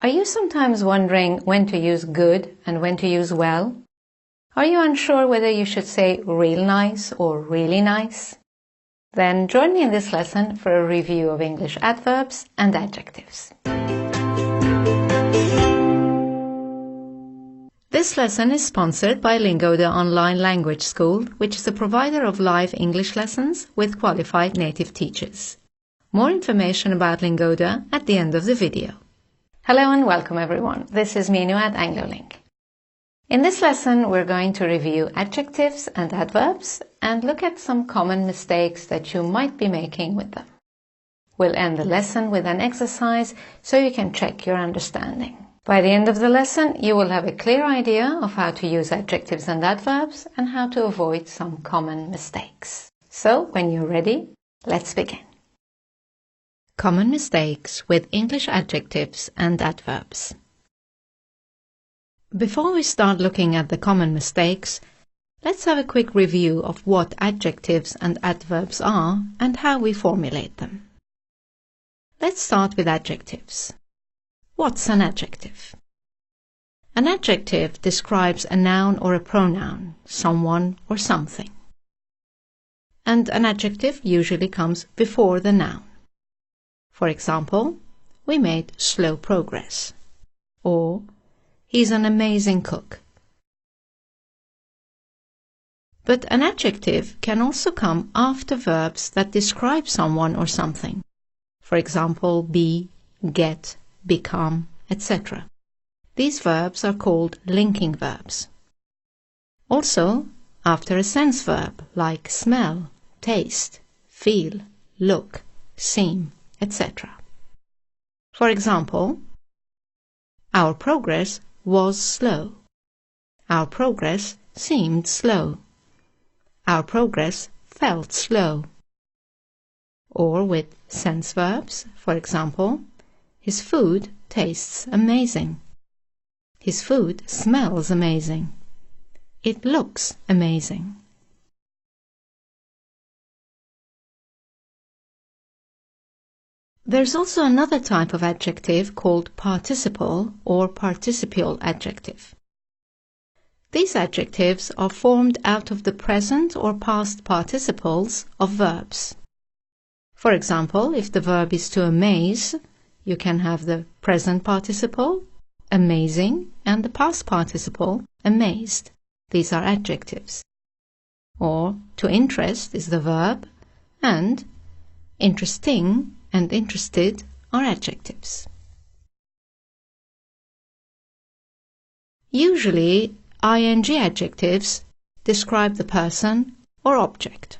Are you sometimes wondering when to use good and when to use well? Are you unsure whether you should say real nice or really nice? Then join me in this lesson for a review of English adverbs and adjectives. This lesson is sponsored by Lingo, the online language school, which is a provider of live English lessons with qualified native teachers. More information about Lingoda at the end of the video. Hello and welcome everyone. This is Minu at AngloLink. In this lesson we're going to review adjectives and adverbs and look at some common mistakes that you might be making with them. We'll end the lesson with an exercise so you can check your understanding. By the end of the lesson you will have a clear idea of how to use adjectives and adverbs and how to avoid some common mistakes. So when you're ready, let's begin. Common mistakes with English adjectives and adverbs. Before we start looking at the common mistakes, let's have a quick review of what adjectives and adverbs are and how we formulate them. Let's start with adjectives. What's an adjective? An adjective describes a noun or a pronoun, someone or something. And an adjective usually comes before the noun. For example, we made slow progress, or he's an amazing cook. But an adjective can also come after verbs that describe someone or something. For example, be, get, become, etc. These verbs are called linking verbs. Also, after a sense verb like smell, taste, feel, look, seem, etc. For example, our progress was slow. Our progress seemed slow. Our progress felt slow. Or with sense verbs, for example, his food tastes amazing. His food smells amazing. It looks amazing. There's also another type of adjective called participle or participial adjective. These adjectives are formed out of the present or past participles of verbs. For example, if the verb is to amaze, you can have the present participle, amazing, and the past participle, amazed. These are adjectives. Or to interest is the verb, and interesting and interested are adjectives. Usually, ing adjectives describe the person or object.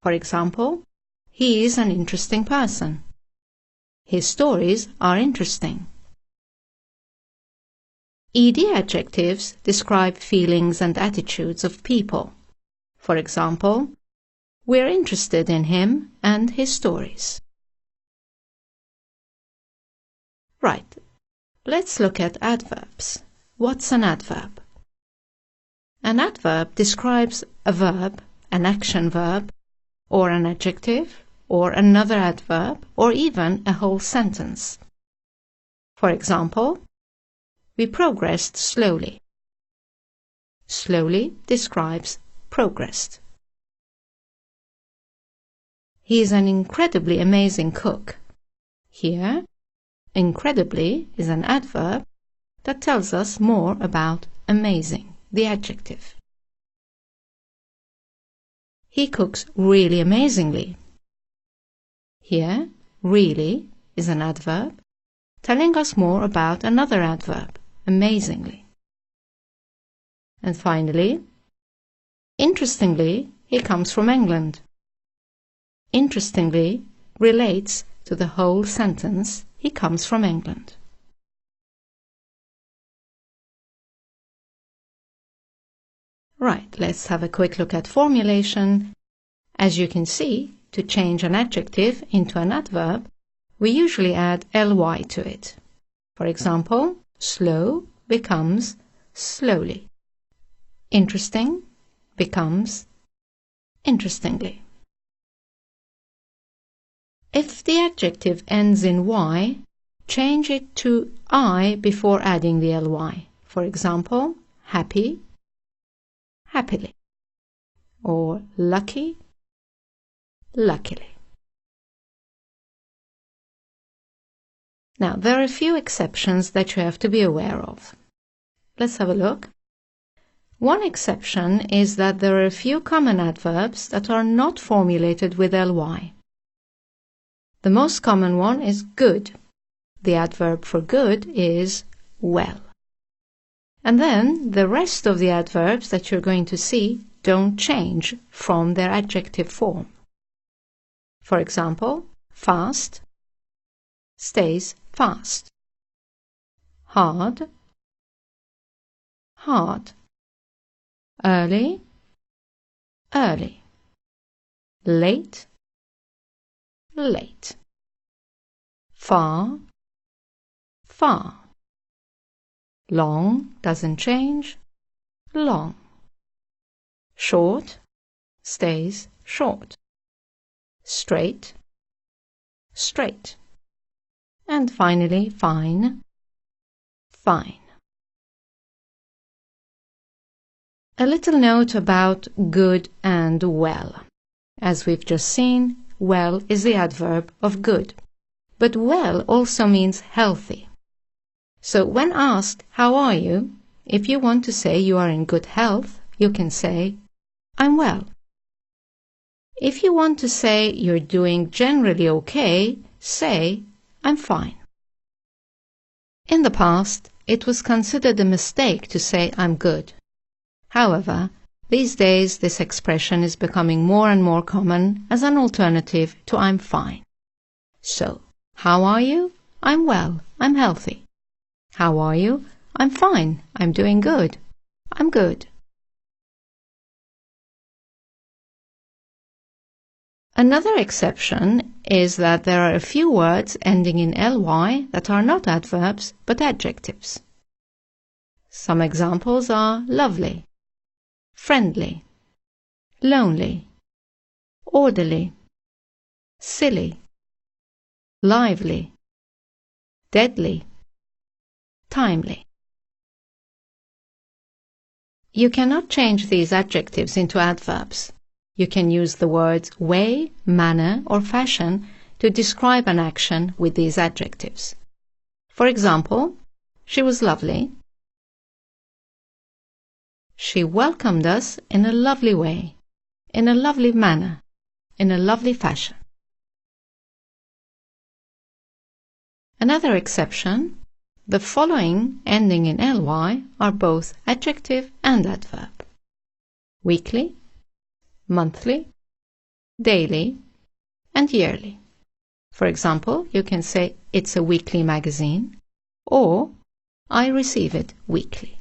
For example, he is an interesting person. His stories are interesting. Ed adjectives describe feelings and attitudes of people. For example, we're interested in him and his stories. Right, let's look at adverbs. What's an adverb? An adverb describes a verb, an action verb, or an adjective, or another adverb, or even a whole sentence. For example, we progressed slowly. Slowly describes progressed. He is an incredibly amazing cook. Here, incredibly is an adverb that tells us more about amazing, the adjective. He cooks really amazingly. Here, really is an adverb telling us more about another adverb, amazingly. And finally, interestingly, he comes from England. Interestingly relates to the whole sentence, he comes from England. Right, let's have a quick look at formulation. As you can see, to change an adjective into an adverb, we usually add ly to it. For example, slow becomes slowly. Interesting becomes interestingly. If the adjective ends in y, change it to I before adding the ly. For example, happy, happily, or lucky, luckily. Now, there are a few exceptions that you have to be aware of. Let's have a look. One exception is that there are a few common adverbs that are not formulated with ly. The most common one is good. The adverb for good is well. And then the rest of the adverbs that you're going to see don't change from their adjective form. For example, fast stays fast. Hard, hard. Early, early. Late, late. Far, far. Long doesn't change, long. Short stays short. Straight, straight. And finally, fine, fine. A little note about good and well. As we've just seen, well is the adverb of good. But well also means healthy. So when asked, how are you? If you want to say you are in good health, you can say, I'm well. If you want to say you're doing generally okay, say, I'm fine. In the past, it was considered a mistake to say I'm good. However, these days this expression is becoming more and more common as an alternative to I'm fine. So, how are you? I'm well. I'm healthy. How are you? I'm fine. I'm doing good. I'm good. Another exception is that there are a few words ending in ly that are not adverbs but adjectives. Some examples are lovely, friendly, lonely, orderly, silly, lively, deadly, timely. You cannot change these adjectives into adverbs. You can use the words way, manner, or fashion to describe an action with these adjectives. For example, she was lovely. She welcomed us in a lovely way, in a lovely manner, in a lovely fashion. Another exception, the following ending in ly are both adjective and adverb. Weekly, monthly, daily, and yearly. For example, you can say it's a weekly magazine or I receive it weekly.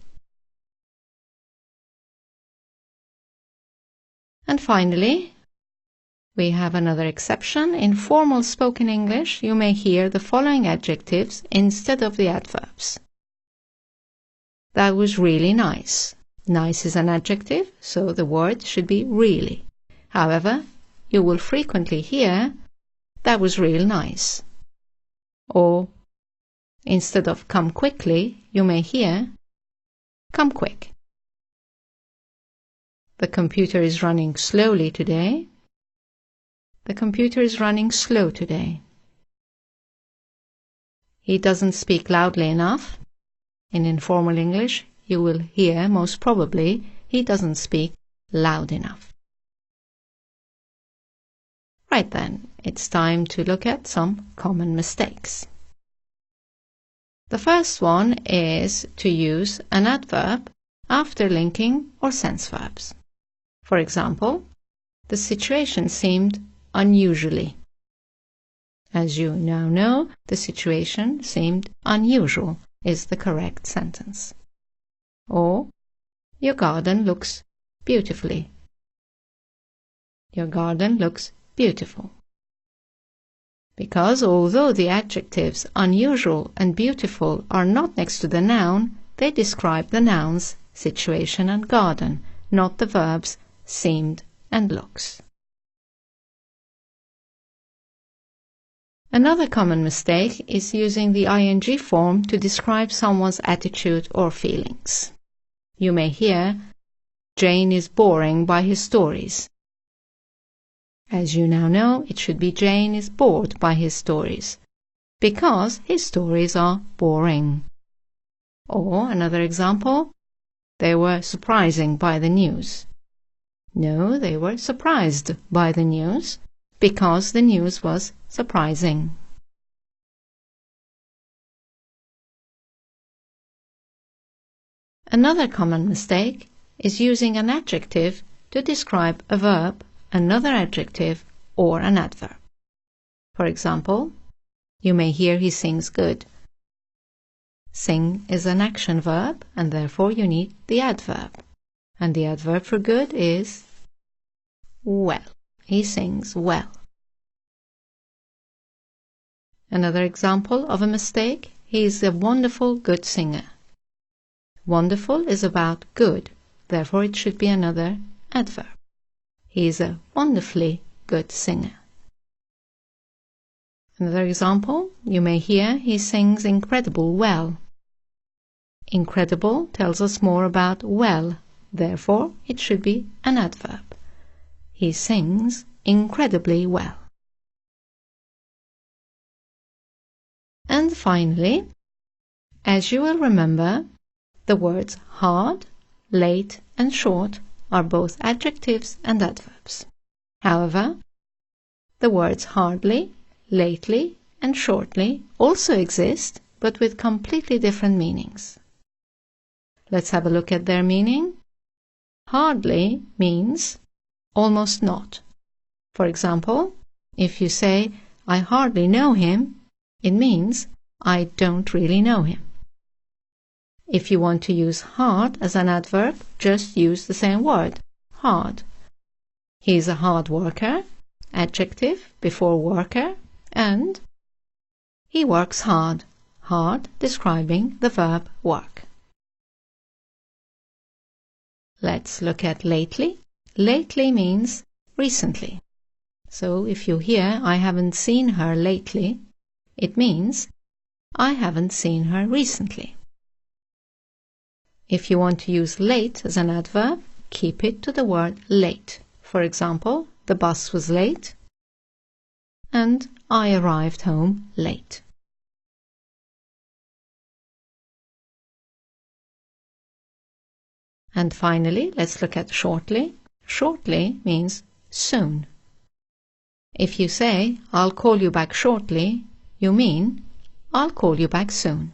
And finally, we have another exception. In formal spoken English, you may hear the following adjectives instead of the adverbs. That was really nice. Nice is an adjective, so the word should be really. However, you will frequently hear, that was real nice. Or, instead of come quickly, you may hear, come quick. The computer is running slowly today. The computer is running slow today. He doesn't speak loudly enough. In informal English, you will hear, most probably, he doesn't speak loud enough. Right then, it's time to look at some common mistakes. The first one is to use an adverb after linking or sense verbs. For example, the situation seemed unusually. As you now know, the situation seemed unusual is the correct sentence. Or, your garden looks beautifully. Your garden looks beautiful. Because although the adjectives unusual and beautiful are not next to the noun, they describe the nouns situation and garden, not the verbs seemed and looks. Another common mistake is using the ing form to describe someone's attitude or feelings. You may hear, Jane is boring by his stories. As you now know, it should be Jane is bored by his stories, because his stories are boring. Or another example, they were surprising by the news. No, they were surprised by the news, because the news was surprising. Another common mistake is using an adjective to describe a verb, another adjective, or an adverb. For example, you may hear he sings good. Sing is an action verb, and therefore you need the adverb. And the adverb for good is well. He sings well. Another example of a mistake, he is a wonderful good singer. Wonderful is about good, therefore it should be another adverb. He is a wonderfully good singer. Another example, you may hear he sings incredible well. Incredible tells us more about well, therefore it should be an adverb. He sings incredibly well. And finally, as you will remember, the words hard, late, and short are both adjectives and adverbs. However, the words hardly, lately, and shortly also exist, but with completely different meanings. Let's have a look at their meaning. Hardly means almost not. For example, if you say, I hardly know him, it means I don't really know him. If you want to use hard as an adverb, just use the same word, hard. He is a hard worker, adjective before worker, and he works hard, hard describing the verb work. Let's look at lately. Lately means recently. So if you hear, I haven't seen her lately, it means I haven't seen her recently. If you want to use late as an adverb, keep it to the word late. For example, the bus was late and I arrived home late. And finally, let's look at shortly. Shortly means soon. If you say, I'll call you back shortly, you mean I'll call you back soon.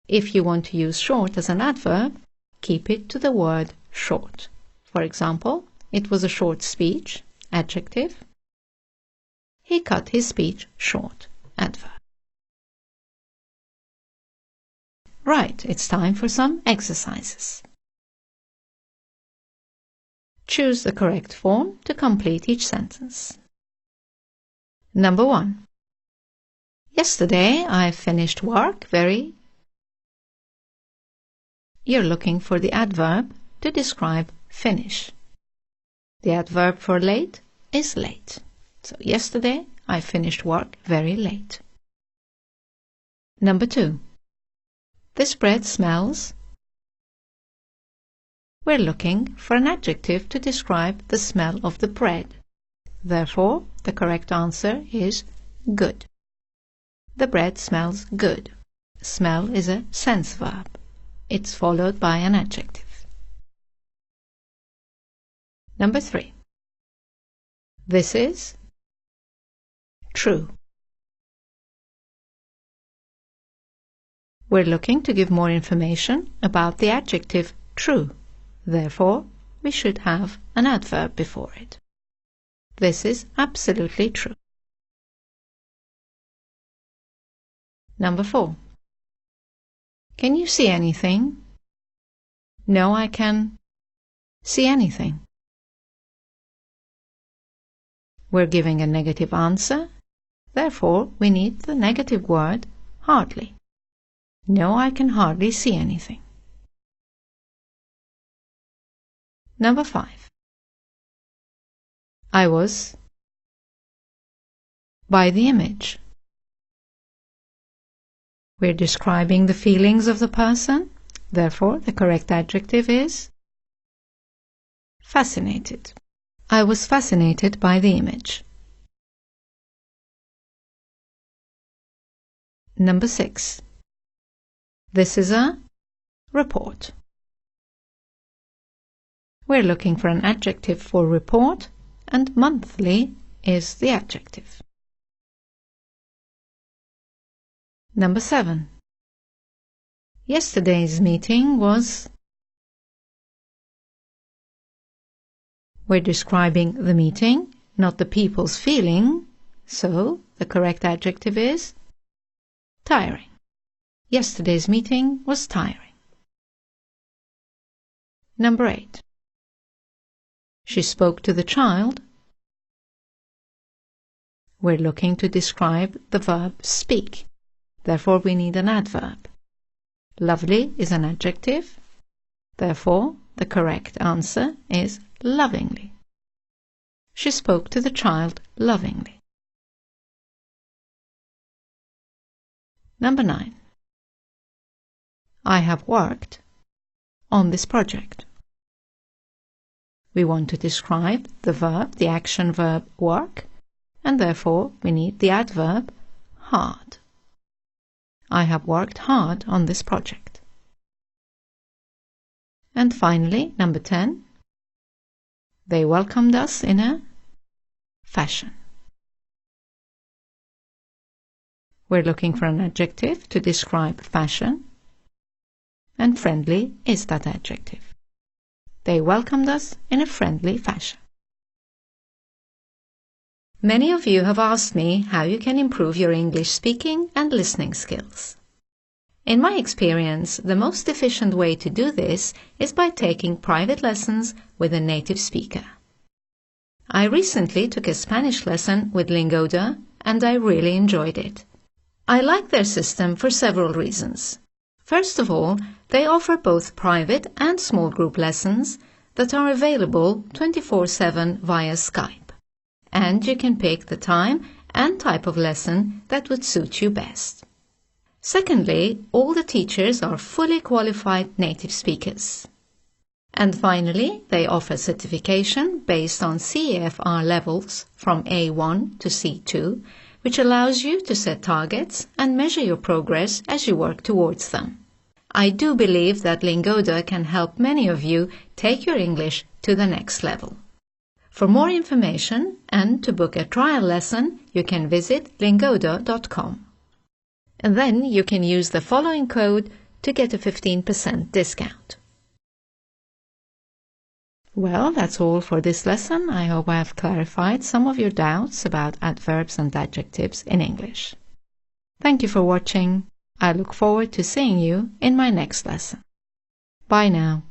If you want to use short as an adverb, keep it to the word short. For example, it was a short speech, adjective. He cut his speech short, adverb. Right, it's time for some exercises. Choose the correct form to complete each sentence. Number 1. Yesterday I finished work very. You're looking for the adverb to describe finish. The adverb for late is late. So yesterday I finished work very late. Number 2. This bread smells. We're looking for an adjective to describe the smell of the bread. Therefore, the correct answer is good. The bread smells good. Smell is a sense verb. It's followed by an adjective. Number 3. This is true. We're looking to give more information about the adjective true. Therefore, we should have an adverb before it. This is absolutely true. Number 4. Can you see anything? No, I can see anything. We're giving a negative answer. Therefore, we need the negative word hardly. No, I can hardly see anything. Number 5. I was. by the image. We're describing the feelings of the person, therefore the correct adjective is fascinated. I was fascinated by the image. Number 6. This is a report. We're looking for an adjective for report, and monthly is the adjective. Number 7. Yesterday's meeting was... We're describing the meeting, not the people's feeling, so the correct adjective is tiring. Yesterday's meeting was tiring. Number 8. She spoke to the child. We're looking to describe the verb speak. Therefore, we need an adverb. Lovely is an adjective. Therefore, the correct answer is lovingly. She spoke to the child lovingly. Number 9. I have worked on this project. We want to describe the verb, the action verb work, and therefore we need the adverb hard. I have worked hard on this project. And finally, number 10. They welcomed us in a fashion. We're looking for an adjective to describe fashion, and friendly is that adjective. They welcomed us in a friendly fashion. Many of you have asked me how you can improve your English speaking and listening skills. In my experience, the most efficient way to do this is by taking private lessons with a native speaker. I recently took a Spanish lesson with Lingoda, and I really enjoyed it. I like their system for several reasons. First of all, they offer both private and small group lessons that are available 24/7 via Skype, and you can pick the time and type of lesson that would suit you best. Secondly, all the teachers are fully qualified native speakers. And finally, they offer certification based on CEFR levels from A1 to C2, which allows you to set targets and measure your progress as you work towards them. I do believe that Lingoda can help many of you take your English to the next level. For more information and to book a trial lesson, you can visit lingoda.com. And then you can use the following code to get a 15% discount. Well, that's all for this lesson. I hope I have clarified some of your doubts about adverbs and adjectives in English. Thank you for watching. I look forward to seeing you in my next lesson. Bye now.